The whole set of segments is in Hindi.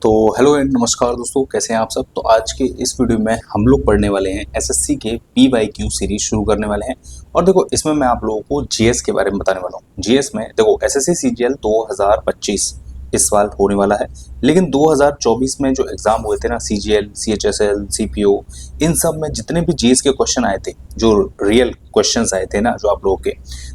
तो हेलो एंड नमस्कार दोस्तों, कैसे हैं आप सब। तो आज के इस वीडियो में हम लोग पढ़ने वाले हैं एसएससी के PYQ सीरीज शुरू करने वाले हैं। और देखो, इसमें मैं आप लोगों को जीएस के बारे में बताने वाला हूँ। जीएस में देखो, एसएससी सीजीएल 2025 इस साल होने वाला है, लेकिन 2024 में जो एग्जाम हुए थे ना, सीजीएल, सीएचएसएल, सीपीओ, इन सब में जितने भी जीएस के क्वेश्चन आए थे, जो रियल क्वेश्चंस आए थे ना जो आप लोगों के,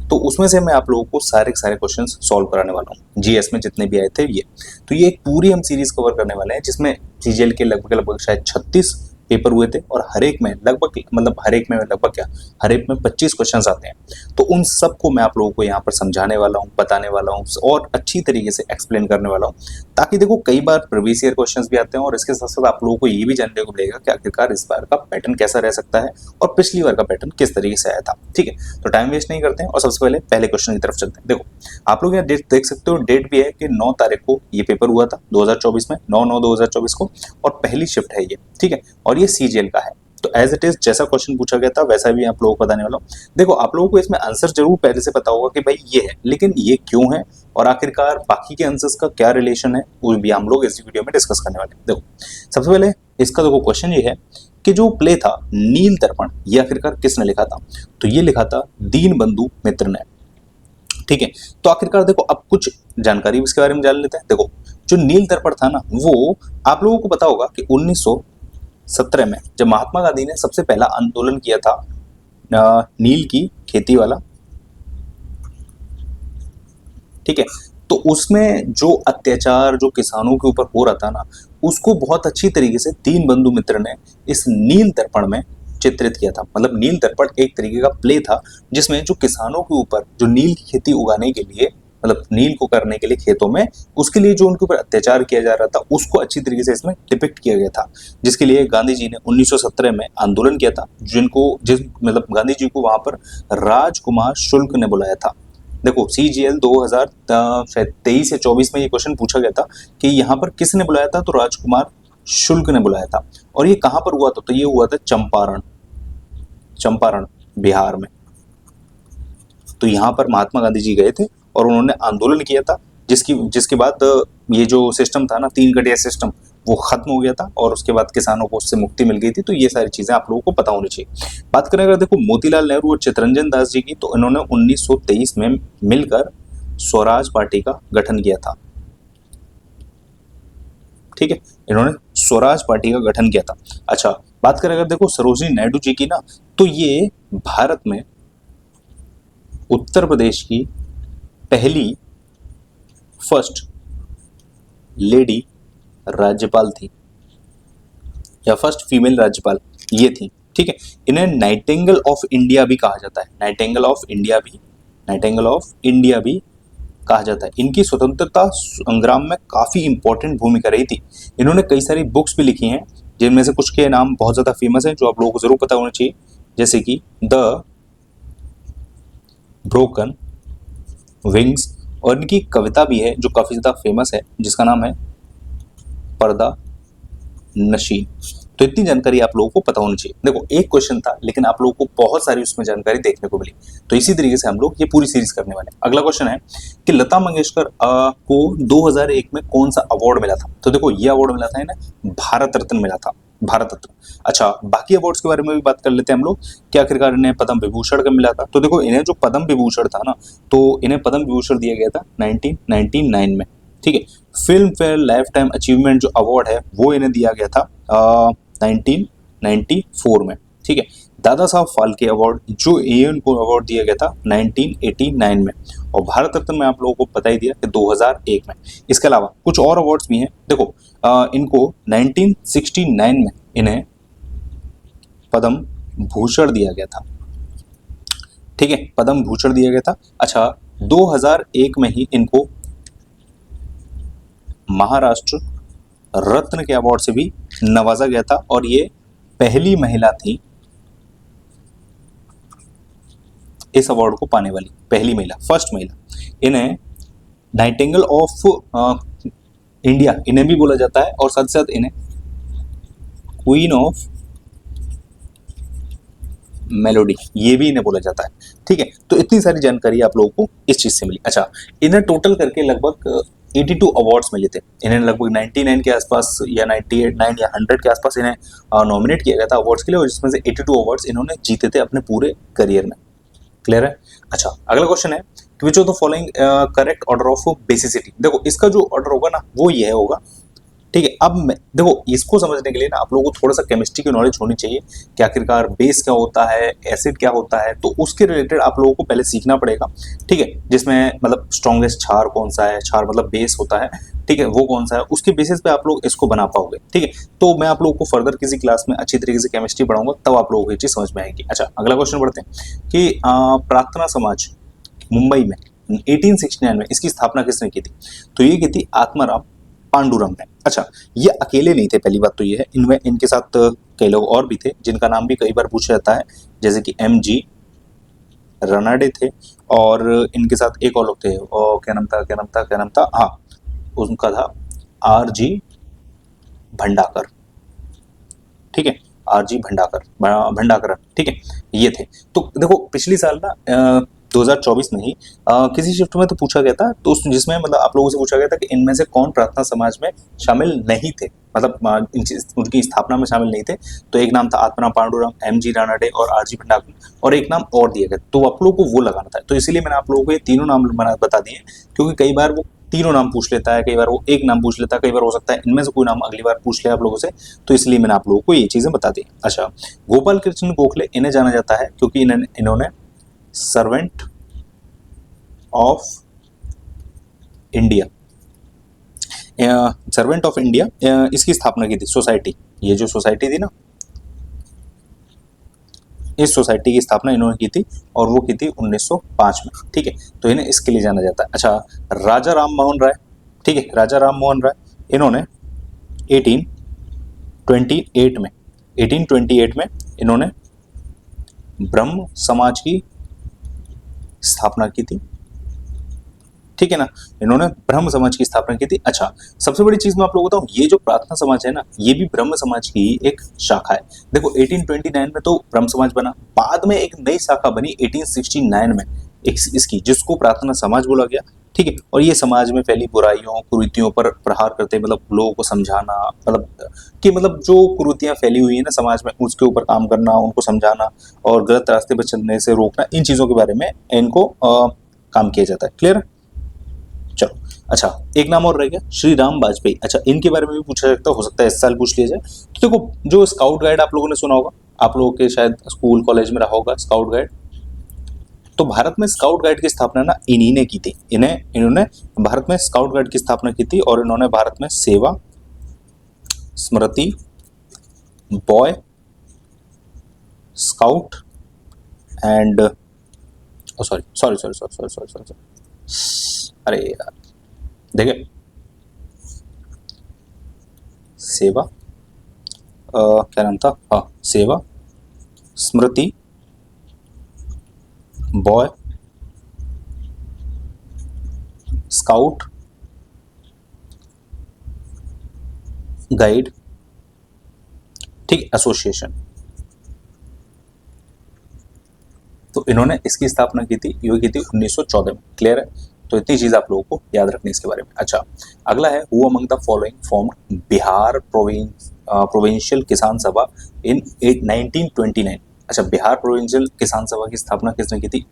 तो उसमें से मैं आप लोगों को सारे के सारे क्वेश्चंस सॉल्व कराने वाला हूँ। जीएस में जितने भी आए थे ये, तो ये एक पूरी हम सीरीज कवर करने वाले हैं, जिसमें सीजीएल के लगभग लगभग शायद 36 पेपर हुए थे, और हर एक में लगभग क्या, हर एक में 25 क्वेश्चंस आते हैं। तो उन सब को मैं आप लोगों को यहाँ पर समझाने वाला हूँ, बताने वाला हूँ और अच्छी तरीके से एक्सप्लेन करने वाला हूँ, ताकि देखो कई बार प्रीवियस ईयर क्वेश्चंस भी आते हैं, और इसके साथ साथ आप लोगों को ये भी जानने को मिलेगा कि आखिरकार इस बार का पैटर्न कैसा रह सकता है और पिछली बार का पैटर्न किस तरीके से आया था। ठीक है, तो टाइम वेस्ट नहीं करते हैं और सबसे पहले क्वेश्चन की तरफ चलते हैं। देखो, आप लोग यहाँ डेट देख सकते हो, डेट भी है कि 9 तारीख को ये पेपर हुआ था 2024 में, 9/9/2024 को, और पहली शिफ्ट है ये। ठीक है, और ये सीजीएल का है। तो एज इट इज जैसा क्वेश्चन पूछा गया था वैसा भी आप लोगों को बताने वाला हूँ। देखो, आप लोगों को इसमें आंसर जरूर पहले से पता होगा कि भाई ये है, लेकिन ये क्यों है और आखिरकार बाकी के आंसर्स का क्या रिलेशन है, वो भी हम लोग इस वीडियो में डिस्कस करने वाले हैं। देखो, सबसे पहले इसका देखो क्वेश्चन ये है कि जो प्ले था नील दर्पण, ये आखिरकार किसने लिखा था। तो ये लिखा था दीनबंधु मित्र ने। ठीक है, तो आखिरकार देखो, अब कुछ जानकारी इसके बारे में जान लेते हैं। देखो, जो नील दर्पण था ना, वो आप लोगों को पता होगा कि 1917 में जब महात्मा गांधी ने सबसे पहला आंदोलन किया था नील की खेती वाला। ठीक है, तो उसमें जो अत्याचार जो किसानों के ऊपर हो रहा था ना, उसको बहुत अच्छी तरीके से दीनबंधु मित्र ने इस नील दर्पण में चित्रित किया था। मतलब नील दर्पण एक तरीके का प्ले था, जिसमें जो किसानों के ऊपर जो नील की खेती उगाने के लिए, मतलब नील को करने के लिए खेतों में, उसके लिए जो उनके ऊपर अत्याचार किया जा रहा था, उसको अच्छी तरीके से इसमें डिपिक्ट किया गया था, जिसके लिए गांधी जी ने 1917 में आंदोलन किया था, मतलब गांधी जी को वहां पर राजकुमार शुक्ल ने बुलाया था। देखो, सीजीएल 2023 या 24 में ये क्वेश्चन पूछा गया था कि यहाँ पर किसने बुलाया था, तो राजकुमार शुक्ल ने बुलाया था। और ये कहाँ पर हुआ था, तो ये हुआ था चंपारण बिहार में। तो यहाँ पर महात्मा गांधी जी गए थे और उन्होंने आंदोलन किया था, जिसके बाद ये जो सिस्टम था ना, 3 कटिया सिस्टम, वो खत्म हो गया था, और उसके बाद किसानों को उससे मुक्ति मिल गई थी। तो ये सारी चीजें आप लोगों को पता होनी चाहिए। बात करें अगर देखो मोतीलाल नेहरू और चित्तरंजन दास जी की, तो इन्होंने 1923 में मिलकर स्वराज पार्टी का गठन किया था। ठीक है, इन्होंने स्वराज पार्टी का गठन किया था। अच्छा, बात करें अगर देखो सरोजिनी नायडू जी की ना, तो ये भारत में उत्तर प्रदेश की पहली फर्स्ट लेडी राज्यपाल थी, या फर्स्ट फीमेल राज्यपाल ये थी। ठीक है, इन्हें नाइटिंगेल ऑफ इंडिया भी कहा जाता है। नाइटिंगेल ऑफ इंडिया भी कहा जाता है। इनकी स्वतंत्रता संग्राम में काफी इंपॉर्टेंट भूमिका रही थी। इन्होंने कई सारी बुक्स भी लिखी हैं, जिनमें से कुछ के नाम बहुत ज्यादा फेमस हैं, जो आप लोगों को जरूर पता होना चाहिए, जैसे कि द ब्रोकन विंग्स, और इनकी कविता भी है जो काफी ज्यादा फेमस है, जिसका नाम है पर्दा नशी। तो इतनी जानकारी आप लोगों को पता होनी चाहिए। देखो, एक क्वेश्चन था, लेकिन आप लोगों को बहुत सारी उसमें जानकारी देखने को मिली। तो इसी तरीके से हम लोग ये पूरी सीरीज करने वाले हैं। अगला क्वेश्चन है कि लता मंगेशकर को 2001 में कौन सा अवार्ड मिला था। तो देखो, ये अवार्ड मिला था इन्हें भारत रत्न मिला था, भारत रत्न। अच्छा, बाकी अवार्ड्स के बारे में भी बात कर लेते हैं हम लोग कि आखिरकार इन्हें पद्म विभूषण का मिला था। तो देखो, इन्हें जो पद्म विभूषण था ना, तो इन्हें पद्म विभूषण दिया गया था 1999 में। ठीक है, film fair life time achievement जो अवार्ड है, वो इन्हें दिया गया था 1994 में। ठीक है, दादा साहब फाल्के अवार्ड जो इनको अवार्ड दिया गया था 1989 में, और भारत रत्न में आप लोगों को पता ही दिया कि 2001 में। इसके अलावा कुछ और अवार्ड्स भी हैं। देखो, इनको 1969 में इन्हें पद्म भूषण दिया गया था। ठीक है, पद्म भूषण दिया गया था। अच्छा, 2001 में ही इनको महाराष्ट्र रत्न के अवार्ड से भी नवाजा गया था, और ये पहली महिला थी इस अवार्ड को पाने वाली, पहली महिला, फर्स्ट महिला। इन्हें नाइटिंगेल ऑफ इंडिया इन्हें भी बोला जाता है, और साथ साथ इन्हें क्वीन ऑफ मेलोडी ये भी इन्हें बोला जाता है। ठीक है, तो इतनी सारी जानकारी आप लोगों को इस चीज से मिली। अच्छा, इन्हें टोटल करके लगभग 82 अवार्ड्स मिले थे इन्हें, लगभग 99 के आसपास या 98 या 100 के आसपास इन्हें नॉमिनेट किया गया था अवार्ड्स के लिए, और जिसमें से 82 अवार्ड्स इन्होंने जीते थे अपने पूरे करियर में। क्लियर है? अच्छा, अगला क्वेश्चन है कि which of the following correct order of basicity. देखो इसका जो ऑर्डर होगा ना वो ये होगा, ठीक है। अब देखो इसको समझने के लिए ना आप लोगों को थोड़ा सा केमिस्ट्री की नॉलेज होनी चाहिए कि आखिरकार बेस क्या होता है, एसिड क्या होता है, तो उसके रिलेटेड आप लोगों को पहले सीखना पड़ेगा, ठीक है। जिसमें मतलब स्ट्रॉन्गेस्ट क्षार कौन सा है, क्षार मतलब बेस होता है, ठीक है, वो कौन सा है, उसके बेसिस पे आप लोग इसको बना पाओगे, ठीक है। तो मैं आप लोगों को फर्दर किसी क्लास में अच्छी तरीके से केमिस्ट्री पढ़ाऊंगा, तब आप लोगों को ये चीज समझ में आएगी। अच्छा, अगला क्वेश्चन पढ़ते हैं कि प्रार्थना समाज मुंबई में 1869 में इसकी स्थापना किसने की थी? तो ये की थी आत्माराम पांडुरंग ने। अच्छा, ये अकेले नहीं थे, पहली बात तो ये है, इनमें इनके साथ कई लोग और भी थे जिनका नाम भी कई बार पूछा जाता है, जैसे कि MG रनाडे थे, और इनके साथ एक और लोग थे, और क्या नाम था, हाँ उनका था RG भंडाकर, ठीक है, RG भंडाकर, ठीक है, ये थे। तो देखो पिछली साल ना 2024 में ही किसी शिफ्ट में तो पूछा गया था, तो जिसमें मतलब आप लोगों से पूछा गया था कि इनमें से कौन प्रार्थना समाज में शामिल नहीं थे, मतलब उनकी स्थापना में शामिल नहीं थे। तो एक नाम था आत्माराम पांडुरंग, MG रानडे और RG भंडाकर, और एक नाम और दिया गया, तो आप लोगों को वो लगाना था। तो इसीलिए मैंने आप लोगों को ये तीनों नाम बता दिए, क्योंकि कई बार वो तीनों नाम पूछ लेता है, कई बार वो एक नाम पूछ लेता है, कई बार हो सकता है इनमें से कोई नाम अगली बार पूछ ले आप लोगों से, तो इसलिए मैंने आप लोगों को ये चीजें बता दी। अच्छा, गोपाल कृष्ण गोखले इन्हें जाना जाता है क्योंकि इन्होंने servant of India, servant of India इसकी स्थापना की थी, सोसाइटी, ये जो सोसाइटी थी ना, इस सोसाइटी की स्थापना इन्होंने की थी, और वो की थी 1905 में, ठीक है। तो इन्हें इसके लिए जाना जाता है। अच्छा, राजा राम मोहन राय, ठीक है, राजा राम मोहन राय, इन्होंने 1828 में इन्होंने ब्रह्म समाज की स्थापना की थी, ठीक है ना, इन्होंने ब्रह्म समाज की स्थापना की थी। अच्छा, सबसे बड़ी चीज मैं आप लोगों को बताऊं, ये जो प्रार्थना समाज है ना, ये भी ब्रह्म समाज की एक शाखा है। देखो 1829 में तो ब्रह्म समाज बना, बाद में एक नई शाखा बनी 1869 में इसकी, जिसको प्रार्थना समाज बोला गया, ठीक है। और ये समाज में फैली बुराइयों कुरीतियों पर प्रहार करते, मतलब लोगों को समझाना, मतलब कि मतलब जो कुरीतियां फैली हुई है ना समाज में, उसके ऊपर काम करना, उनको समझाना और गलत रास्ते पर चलने से रोकना, इन चीजों के बारे में इनको काम किया जाता है। क्लियर? चलो, अच्छा, एक नाम और रह गया, श्री राम वाजपेयी। अच्छा, इनके बारे में भी पूछा सकता हो सकता है इस साल पूछ लिया जाए। तो देखो, जो स्काउट गाइड आप लोगों ने सुना होगा, आप लोगों के शायद स्कूल कॉलेज में रहा होगा स्काउट गाइड, तो भारत में स्काउट गाइड की स्थापना ना इन्हीं ने की थी। इन्होंने भारत में स्काउट गाइड की स्थापना की थी, और इन्होंने भारत में सेवा, स्मृति, बॉय स्काउट एंड सॉरी, अरे यार, देखिए सेवा, क्या नाम था, हाँ, सेवा, स्मृति, बॉय स्काउट गाइड, ठीक, एसोसिएशन, तो इन्होंने इसकी स्थापना की थी, ये की थी 1914 में। क्लियर है? तो इतनी चीज आप लोगों को याद रखनी इसके बारे में। अच्छा, अगला है who among the following formed Bihar provincial किसान सभा इन 1929। अच्छा, बिहार प्रोविंशियल किसान सभा की स्थापना किसने की थी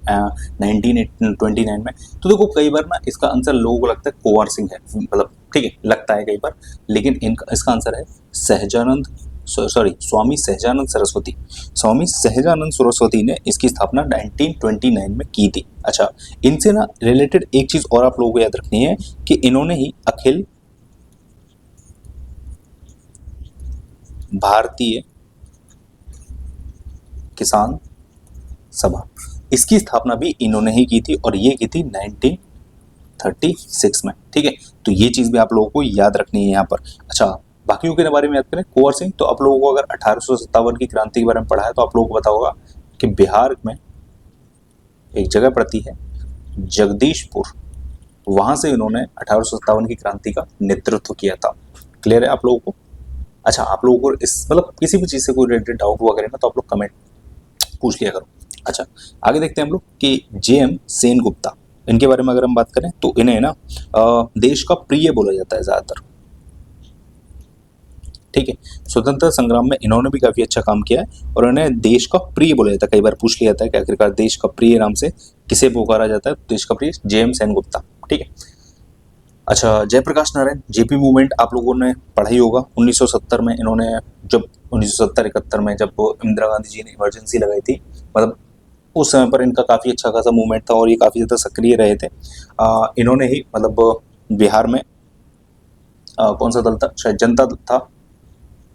1929 में? तो देखो कई बार ना इसका आंसर लोगों को लगता है कुंवर सिंह है, मतलब ठीक है, लगता है कई बार, लेकिन इसका आंसर है स्वामी सहजानंद सरस्वती। स्वामी सहजानंद सरस्वती ने इसकी स्थापना 1929 में की थी। अच्छा, इनसे ना रिलेटेड एक चीज और आप लोगों को याद रखनी है कि इन्होंने ही अखिल भारतीय किसान सभा, इसकी स्थापना भी इन्होंने ही की थी, और ये की थी 1936 में, ठीक है। तो ये चीज भी आप लोगों को याद रखनी है यहाँ पर। अच्छा, बाकियों के बारे में याद करें, कुंवर सिंह, तो आप लोगों को अगर 1857 की क्रांति के बारे में पढ़ा है तो आप लोगों को पता होगा कि बिहार में एक जगह पड़ती है जगदीशपुर, वहां से इन्होंने 1857 की क्रांति का नेतृत्व किया था। क्लियर है आप लोगों को? अच्छा, आप लोगों को इस मतलब किसी भी चीज से कोई रिलेटेड डाउट हुआ करे ना तो आप लोग कमेंट पूछ लिया करो। अच्छा, आगे देखते हैं हम लोग कि JM सेनगुप्ता, इनके बारे में अगर हम बात करें तो इन्हें ना देश का प्रिय बोला जाता है ज़्यादातर, ठीक है। स्वतंत्रता संग्राम में इन्होंने भी काफी अच्छा काम किया है और इन्हें देश का प्रिय बोला जाता है। कई बार पूछ लिया जाता है कि आखिरकार देश का प्रिय नाम से किसे पुकारा जाता है, देश का प्रिय जेम्स एन गुप्ता, ठीक है। अच्छा, जयप्रकाश नारायण, जेपी मूवमेंट आप लोगों ने पढ़ा ही होगा। 1970 में इन्होंने, जब 1970-71 में जब इंदिरा गांधी जी ने इमरजेंसी लगाई थी, मतलब उस समय पर इनका काफ़ी अच्छा खासा मूवमेंट था और ये काफ़ी ज़्यादा सक्रिय रहे थे। इन्होंने ही मतलब बिहार में कौन सा दल था, शायद जनता दल था,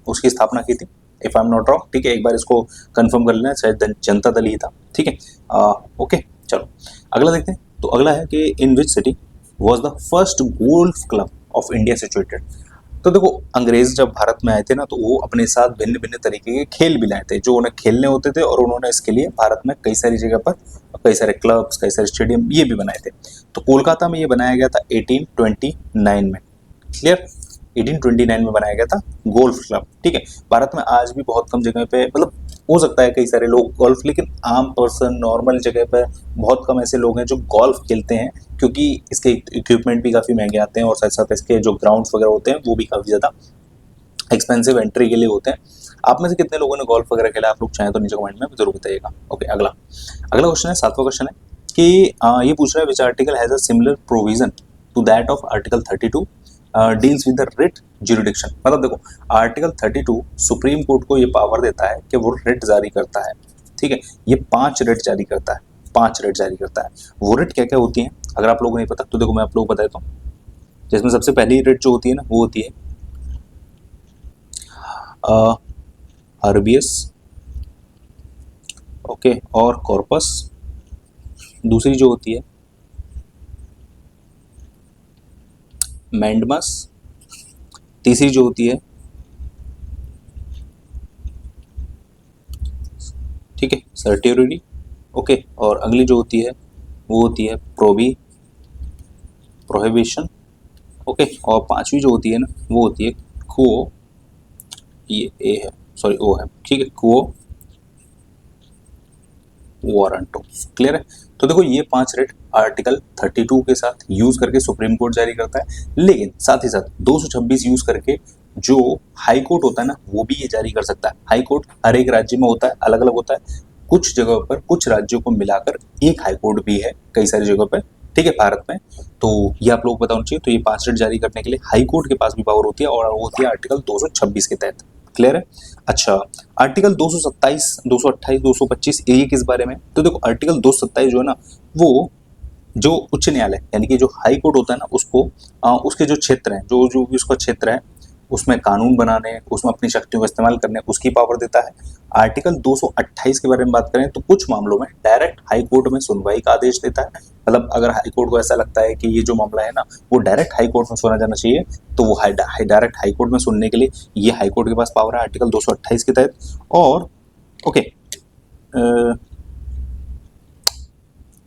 उसकी स्थापना की थी, if I am not wrong, ठीक है। एक बार इसको कंफर्म कर लेना, शायद जनता दल ही था, ठीक है। ओके, चलो अगला देखते हैं। तो अगला है कि in which city was the first golf club of India situated. तो देखो, अंग्रेज जब भारत में आए थे ना, तो वो अपने साथ भिन्न भिन्न तरीके के खेल भी लाए थे जो उन्हें खेलने होते थे, और उन्होंने इसके लिए भारत में कई सारी जगह पर कई सारे क्लब्स, कई सारे स्टेडियम ये भी बनाए थे। तो कोलकाता में ये बनाया गया था 1829 में, क्लियर। 1829 में बनाया गया था गोल्फ क्लब, ठीक है। भारत में आज भी बहुत कम जगह पे, मतलब हो सकता है कई सारे लोग गोल्फ, लेकिन आम पर्सन नॉर्मल जगह पर बहुत कम ऐसे लोग हैं जो गोल्फ खेलते हैं, क्योंकि इसके इक्विपमेंट भी काफ़ी महंगे आते हैं और साथ साथ इसके जो ग्राउंड्स वगैरह होते हैं वो भी काफ़ी ज़्यादा एक्सपेंसिव एंट्री के लिए होते हैं। आप में से कितने लोगों ने गोल्फ वगैरह खेला, आप लोग चाहें तो नीचे कमेंट में जरूर बताइएगा। ओके, अगला क्वेश्चन है, 7वां क्वेश्चन है कि ये पूछ रहा है which article has a similar provision to that of article 32 deals with the writ jurisdiction. मतलब देखो, आर्टिकल 32 सुप्रीम कोर्ट को ये पावर देता है कि वो रिट जारी करता है, ठीक है। ये 5 रिट जारी करता है, 5 रिट जारी करता है। वो रिट क्या क्या होती हैं, अगर आप लोगों को नहीं पता तो देखो मैं आप लोगों को बता देता हूँ। जिसमें सबसे पहली रिट जो होती है ना, वो होती है हर्बियस, ओके, और कॉर्पस। दूसरी जो होती है मैंडमस। तीसरी जो होती है, ठीक है, सर्टियोरी, ओके। और अगली जो होती है वो होती है प्रोहिबिशन, ओके। और 5वीं जो होती है ना, वो होती है क्वो, ये ए है, सॉरी ओ है, ठीक है, क्वो वारंटो, क्लियर है। तो देखो, ये 5 रेट आर्टिकल 32 के साथ यूज करके सुप्रीम कोर्ट जारी करता है, लेकिन साथ ही साथ 226 यूज करके जो हाई कोर्ट होता है ना, वो भी ये जारी कर सकता है। हाई कोर्ट हर एक राज्य में होता है, अलग अलग होता है। कुछ जगहों पर, कुछ राज्यों को मिलाकर एक हाई कोर्ट भी है कई सारी जगहों पर, ठीक है, भारत में। तो ये आप लोगों को पता होना चाहिए। तो ये 5 रेट जारी करने के लिए हाई कोर्ट के पास भी पावर होती है, और वो होती है आर्टिकल 226 के तहत, क्लियर है। अच्छा, आर्टिकल 227, 228, 225 ये किस बारे में? तो देखो, आर्टिकल 227 जो है ना, वो जो उच्च न्यायालय यानी कि जो हाई कोर्ट होता है ना, उसको उसके जो क्षेत्र हैं, जो जो भी उसका क्षेत्र है, उसमें कानून बनाने, उसमें अपनी शक्तियों का इस्तेमाल करने, उसकी पावर देता है। आर्टिकल 228 के बारे में बात करें तो कुछ मामलों में डायरेक्ट हाई कोर्ट में सुनवाई का आदेश देता है। मतलब अगर हाई कोर्ट को ऐसा लगता है कि ये जो मामला है ना, वो डायरेक्ट हाई कोर्ट में सुना जाना चाहिए, तो वो डायरेक्ट हाई कोर्ट में सुनने के लिए ये हाई कोर्ट के पास पावर है आर्टिकल 228 के तहत। और ओके,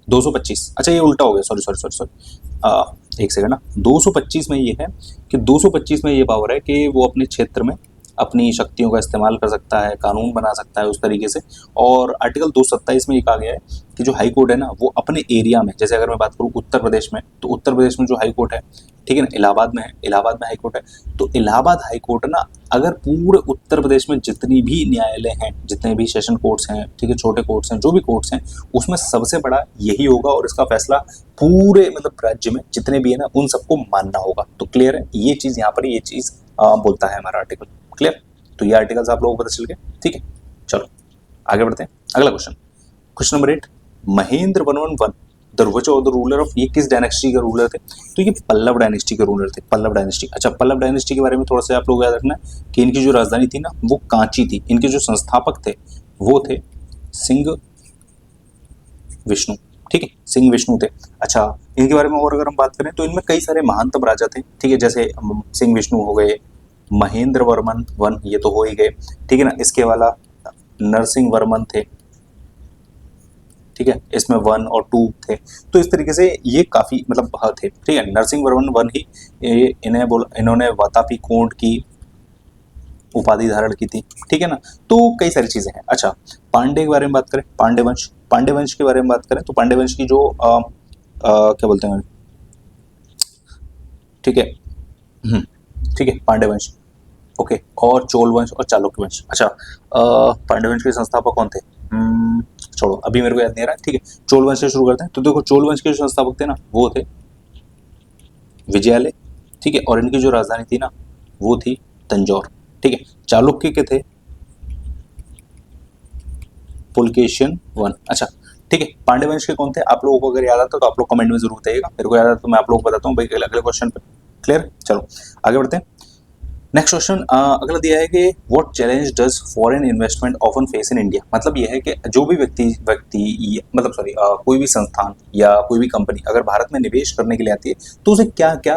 225, अच्छा ये उल्टा हो गया, सॉरी सॉरी सॉरी सॉरी, एक सेकंड ना। 225 में ये है कि 225 में ये पावर है कि वो अपने क्षेत्र में अपनी शक्तियों का इस्तेमाल कर सकता है, कानून बना सकता है उस तरीके से। और आर्टिकल 227 में ये कहा गया है कि जो हाई कोर्ट है ना, वो अपने एरिया में, जैसे अगर मैं बात करूँ उत्तर प्रदेश में, तो उत्तर प्रदेश में जो हाई कोर्ट है, ठीक है ना, इलाहाबाद में है, इलाहाबाद में हाई कोर्ट है। तो इलाहाबाद हाई कोर्ट ना, अगर पूरे उत्तर प्रदेश में जितनी भी न्यायालय हैं, जितने भी सेशन कोर्ट्स हैं, ठीक है, छोटे कोर्ट्स हैं, जो भी कोर्ट्स हैं, उसमें सबसे बड़ा यही होगा, और इसका फैसला पूरे मतलब राज्य में जितने भी है ना, उन सबको मानना होगा। तो क्लियर है, ये चीज यहाँ पर, ये चीज बोलता है हमारा आर्टिकल, क्लियर। तो ये आर्टिकल्स आप लोगों को पता चल गए, ठीक है। चलो आगे बढ़ते हैं, अगला question, question number 8, Mahendra Varman one the ruler of, ये किस डायनेस्टी के रूलर थे? तो ये पल्लव डायनेस्टी के रूलर थे, पल्लव डायनेस्टी। अच्छा, पल्लव डायनेस्टी के बारे में थोड़ा सा आप लोग याद रखना कि इनकी जो राजधानी थी ना, वो कांची थी। इनके जो संस्थापक थे वो थे सिंह विष्णु, ठीक है, सिंह विष्णु थे। अच्छा, इनके बारे में और अगर हम बात करें तो इनमें कई सारे महानतम राजा थे, ठीक है, जैसे सिंह विष्णु हो गए, महेंद्र वर्मन वन, ये तो हो ही गए, ठीक है ना। इसके वाला नरसिंह वर्मन थे, ठीक है, इसमें 1 और 2 थे। तो इस तरीके से ये काफी मतलब थे, ठीक है। नरसिंह वर्मन वन ही इन्होंने वातापी कोंड की उपाधि धारण की थी, ठीक है ना। तो कई सारी चीजें हैं। अच्छा, पांडे के बारे में बात करें, पांडे वंश के बारे में बात करें तो पांडे वंश की जो क्या बोलते हैं, ठीक है, ठीक है, पांड्य वंश, ओके, और चोल वंश और चालुक्य वंश। अच्छा, पांड्य वंश के संस्थापक कौन थे? छोड़ो, अभी मेरे को याद नहीं आ रहा, ठीक है, चोल वंश से शुरू करते हैं। तो देखो, चोल वंश के जो संस्थापक थे ना, वो थे विजयालय, ठीक है, और इनकी जो राजधानी थी ना, वो थी तंजौर, ठीक है। चालुक्य के थे पुलकेशिन वन। अच्छा, ठीक है, पांड्य वंश के कौन थे? आप लोगों को अगर याद आता तो आप लोग कमेंट में जरूर बताइएगा, मेरे को याद आता तो मैं आप लोगों को बताता हूँ भाई अगले क्वेश्चन पे। क्लियर, चलो आगे बढ़ते हैं। नेक्स्ट क्वेश्चन अगला दिया है कि what challenge does foreign investment often face in India. मतलब यह है कि जो भी मतलब सॉरी, कोई भी संस्थान या कोई भी कंपनी अगर भारत में निवेश करने के लिए आती है तो उसे क्या क्या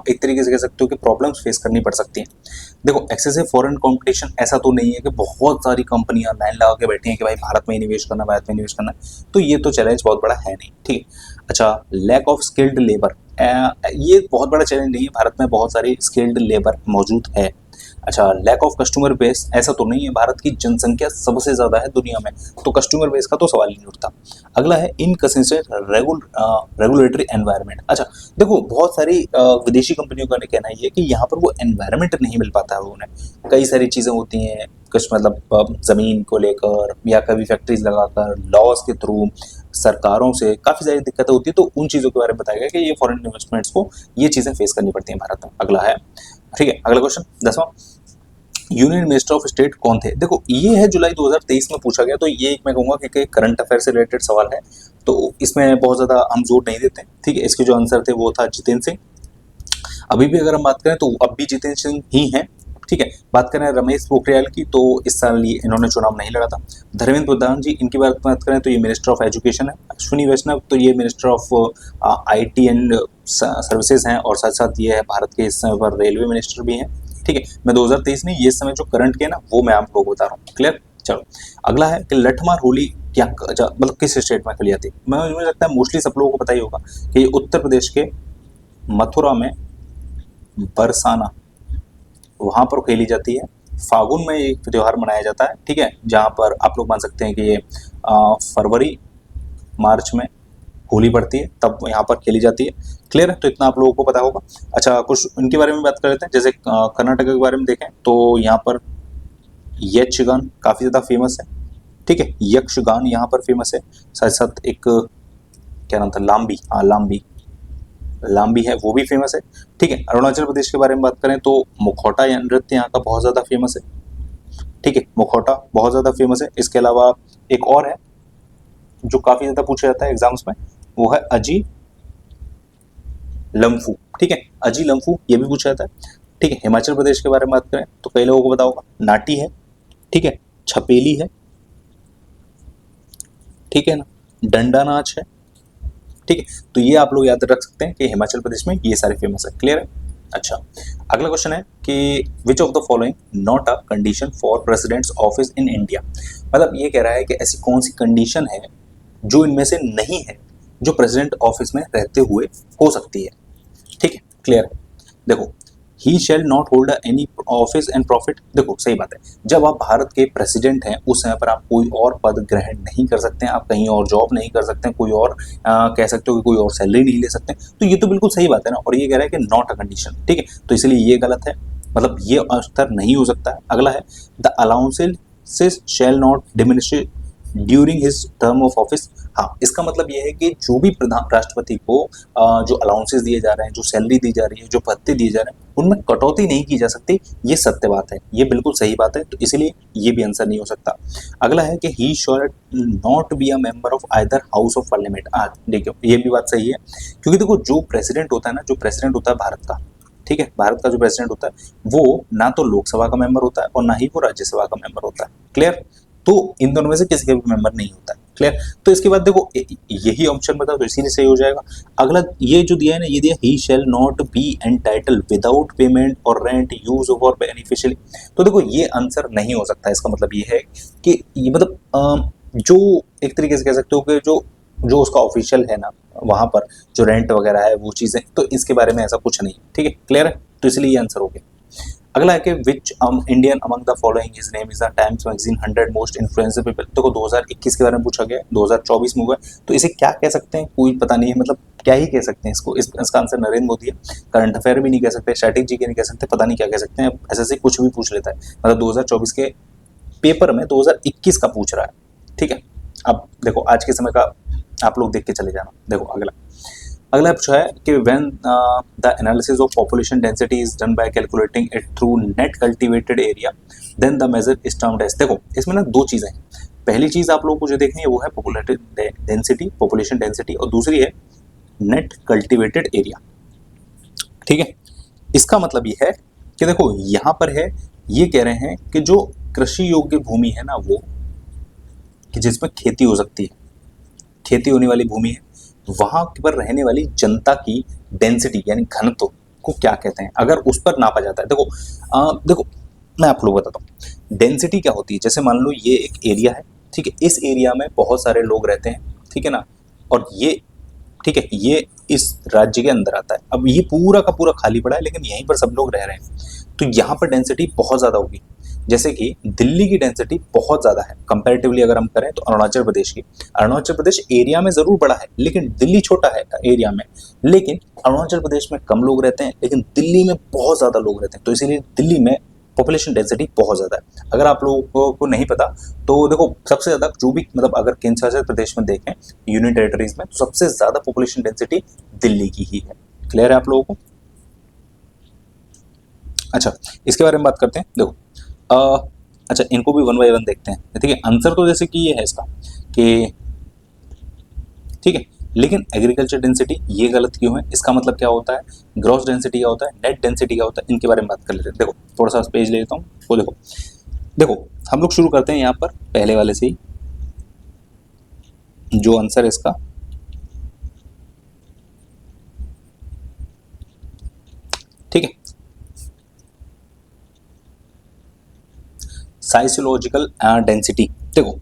एक तरीके से कह सकते हो कि प्रॉब्लम्स फेस करनी पड़ सकती हैं। देखो, एक्सेसिव फॉरेन कंपटीशन, ऐसा तो नहीं है कि बहुत सारी कंपनियां लाइन लगा के बैठी हैं कि भाई भारत में ही निवेश करना, भारत में निवेश करना, तो ये तो चैलेंज बहुत बड़ा है नहीं, ठीक है। अच्छा, लैक ऑफ स्किल्ड लेबर, ये बहुत बड़ा चैलेंज नहीं है, भारत में बहुत सारी स्किल्ड लेबर मौजूद है। अच्छा, लैक ऑफ कस्टमर बेस, ऐसा तो नहीं है, भारत की जनसंख्या सबसे ज्यादा है दुनिया में, तो कस्टमर बेस का तो सवाल ही नहीं उठता। अगला है इनकंसिस्टेंट रेगुलेटरी एनवायरनमेंट। अच्छा, देखो, बहुत सारी विदेशी कंपनियों का कहना ये है कि यहाँ पर वो एनवायरनमेंट नहीं मिल पाता है उन्हें, कई सारी चीजें होती हैं कुछ, मतलब जमीन को लेकर या कभी फैक्ट्रीज लगाकर, लॉज के थ्रू, सरकारों से काफी सारी दिक्कतें होती है, तो उन चीजों के बारे में बताया गया कि ये फॉरेन इन्वेस्टमेंट्स को ये चीजें फेस करनी पड़ती हैं भारत में। अगला है, ठीक है, अगला क्वेश्चन 10वां, यूनियन मिनिस्टर ऑफ स्टेट कौन थे? देखो, ये है जुलाई 2023 में पूछा गया, तो ये मैं कहूंगा कि करंट अफेयर से रिलेटेड सवाल है, तो इसमें बहुत ज्यादा हम जोर नहीं देते, ठीक है। इसके जो आंसर थे वो था जितेंद्र सिंह। अभी भी अगर हम बात करें तो अब भी जितेंद्र सिंह ही हैं, ठीक है। बात करें रमेश पोखरियाल की, तो इस साल ये इन्होंने चुनाव नहीं लड़ा था। धर्मेंद्र प्रधान जी, इनकी बात करें तो ये मिनिस्टर ऑफ एजुकेशन है। अश्विनी वैष्णव, तो ये minister of IT and services हैं, और साथ साथ ये है भारत के इस समय पर रेलवे मिनिस्टर भी हैं, ठीक है। मैं 2023 नहीं, ये समय जो करंट के ना, वो मैं आप लोगों को बता रहा हूँ। क्लियर, चलो अगला है कि लठमार होली क्या मतलब किस स्टेट में खेली जाती है? मुझे लगता है मोस्टली सब लोगों को पता ही होगा कि ये उत्तर प्रदेश के मथुरा में बरसाना, वहां पर खेली जाती है। फागुन में एक त्योहार मनाया जाता है, ठीक है, जहां पर आप लोग मान सकते हैं कि ये फरवरी मार्च में होली पड़ती है, तब यहाँ पर खेली जाती है। क्लियर है, तो इतना आप लोगों को पता होगा। अच्छा, कुछ इनके बारे में बात कर लेते हैं। जैसे कर्नाटक के बारे में देखें तो यहाँ पर यक्षगान काफी ज्यादा फेमस है, ठीक है, यक्षगान यहाँ पर फेमस है। साथ साथ एक क्या नाम था, लाम्बी, हाँ लाम्बी, लाम्बी है, वो भी फेमस है, ठीक है। अरुणाचल प्रदेश के बारे में बात करें तो मुखौटा या नृत्य यहाँ का बहुत ज्यादा फेमस है, ठीक है, मुखौटा बहुत ज्यादा फेमस है। इसके अलावा एक और है जो काफी ज्यादा पूछा जाता है एग्जाम्स में, वो है अजी लम्फू, ठीक है, अजी लम्फू, ये भी पूछा जाता है, ठीक है। हिमाचल प्रदेश के बारे में बात करें तो कई लोगों को पता होगा, नाटी है, ठीक है, छपेली है, ठीक है ना, डंडा नाच है, ठीक है। तो ये आप लोग याद रख सकते हैं कि हिमाचल प्रदेश में ये सारे फेमस है। क्लियर है। अच्छा, अगला क्वेश्चन है कि which of the following not a condition for president's office in India. मतलब ये कह रहा है कि ऐसी कौन सी कंडीशन है जो इनमें से नहीं है जो प्रेसिडेंट ऑफिस में रहते हुए हो सकती है, ठीक है। क्लियर है, देखो, he shall not hold any office and profit. देखो, सही बात है, जब आप भारत के प्रेसिडेंट हैं उस समय पर आप कोई और पद ग्रहण नहीं कर सकते हैं, आप कहीं और जॉब नहीं कर सकते हैं, कोई और कह सकते हो कि कोई और सैलरी नहीं ले सकते, तो ये तो बिल्कुल सही बात है ना। और ये कह रहा है कि नॉट अ कंडीशन, ठीक है, तो इसलिए ये गलत है, मतलब ये स्तर नहीं हो सकता है। अगला है the allowances shall not diminish during his term of office. हाँ, इसका मतलब यह है कि जो भी प्रधान राष्ट्रपति को जो अलाउंसेस दिए जा रहे हैं, जो सैलरी दी जा रही है, जो भत्ते दिए जा रहे हैं, उनमें कटौती नहीं की जा सकती, ये सत्य बात है, ये बिल्कुल सही बात है, तो इसलिए ये भी आंसर नहीं हो सकता। अगला है कि he should not be a member of either house of parliament. देखियो, ये भी बात सही है, क्योंकि देखो, जो प्रेसिडेंट होता है ना, जो प्रेसिडेंट होता है भारत का, ठीक है, भारत का जो प्रेसिडेंट होता है वो ना तो लोकसभा का मेंबर होता है और ना ही वो राज्यसभा का मेंबर होता है। क्लियर, तो इन दोनों में से किसी का भी मेंबर नहीं होता है। क्लियर, तो इसके बाद देखो, यही ऑप्शन बता तो इसीलिए सही हो जाएगा। अगला ये जो दिया है ना, ये दिया he shall not be entitle without payment और रेंट यूज और बेनिफिशियली। तो देखो, ये आंसर नहीं हो सकता। इसका मतलब ये है कि ये मतलब जो एक तरीके से कह सकते हो कि जो जो उसका ऑफिशियल है ना, वहां पर जो रेंट वगैरह है वो चीजें, तो इसके बारे में ऐसा कुछ नहीं, ठीक है। क्लियर है, तो इसलिए ये आंसर हो गया। अगला है कि which Indian among the following his name is the times magazine 100 most influencer people. देखो 2021 के बारे में पूछा गया, 2024 में हुआ है, तो इसे क्या कह सकते हैं कोई पता नहीं है, मतलब क्या ही कह सकते हैं इसको। इसका आंसर नरेंद्र मोदी है। करंट अफेयर भी नहीं कह सकते, स्ट्रैटेजी के नहीं कह सकते, पता नहीं क्या कह सकते हैं। ऐसे कुछ भी पूछ लेता है, मतलब 2024 के पेपर में 2021 का पूछ रहा है, ठीक है। अब देखो आज के समय का आप लोग देख के चले जाना। देखो अगला पूछा है कि when the analysis of population density is done by calculating it through net cultivated area then the measure is termed as. देखो इसमें ना दो चीजें हैं। पहली चीज आप लोगों को जो देखनी है वो है पॉपुलेशन डेंसिटी, और दूसरी है नेट कल्टीवेटेड एरिया, ठीक है। इसका मतलब ये है कि देखो यहां पर है, ये कह रहे हैं कि जो कृषि योग्य भूमि है ना, वो कि जिसमें खेती हो सकती है, खेती होने वाली भूमि है, वहां पर रहने वाली जनता की डेंसिटी यानी घनत्व को क्या कहते हैं, अगर उस पर नापा जाता है। देखो मैं आप लोग बताता हूँ डेंसिटी क्या होती है। जैसे मान लो ये एक एरिया है, ठीक है, इस एरिया में बहुत सारे लोग रहते हैं, ठीक है ना, और ये ठीक है, ये इस राज्य के अंदर आता है। अब ये पूरा का पूरा खाली पड़ा है, लेकिन यहीं पर सब लोग रह रहे हैं, तो यहाँ पर डेंसिटी बहुत ज़्यादा होगी। जैसे कि दिल्ली की डेंसिटी बहुत ज़्यादा है कंपैरेटिवली अगर हम करें तो अरुणाचल प्रदेश की। अरुणाचल प्रदेश एरिया में ज़रूर बड़ा है, लेकिन दिल्ली छोटा है एरिया में, लेकिन अरुणाचल प्रदेश में कम लोग रहते हैं, लेकिन दिल्ली में बहुत ज़्यादा लोग रहते हैं, तो इसीलिए दिल्ली में पॉपुलेशन डेंसिटी बहुत ज़्यादा है। अगर आप लोगों को नहीं पता तो देखो सबसे ज़्यादा जो भी मतलब अगर केंद्र शासित प्रदेश में देखें यूनियन टेरिटरीज में, तो सबसे ज़्यादा पॉपुलेशन डेंसिटी दिल्ली की ही है। क्लियर है आप लोगों को? अच्छा इसके बारे में बात करते हैं। देखो अच्छा इनको भी वन बाय वन देखते हैं, ठीक है। आंसर तो जैसे कि ये है इसका कि ठीक है, लेकिन एग्रीकल्चर डेंसिटी ये गलत क्यों है, इसका मतलब क्या होता है, ग्रॉस डेंसिटी क्या होता है, नेट डेंसिटी क्या होता है, इनके बारे में बात कर लेते हैं। देखो थोड़ा सा पेज ले लेता हूँ, वो देखो हम लोग शुरू करते हैं यहाँ पर पहले वाले से ही। जो आंसर है इसका, ठीक है, साइकोलॉजिकल डेंसिटी। देखो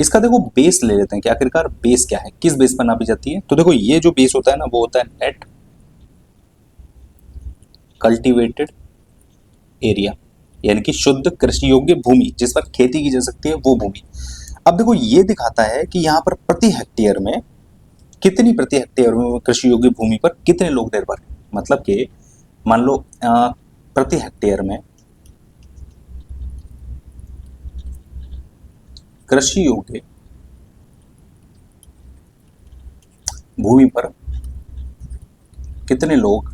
इसका देखो बेस ले लेते हैं कि आखिरकार बेस क्या है, किस बेस पर नापी जाती है। तो देखो ये जो बेस होता है ना, वो होता है नेट कल्टीवेटेड एरिया, यानी कि शुद्ध कृषि योग्य भूमि जिस पर खेती की जा सकती है वो भूमि। अब देखो ये दिखाता है कि यहाँ पर प्रति हेक्टेयर में कितनी, प्रति हेक्टेयर में कृषि योग्य भूमि पर कितने लोग निर्भर हैं। मतलब कि मान लो प्रति हेक्टेयर में कृषि योग्य भूमि पर कितने लोग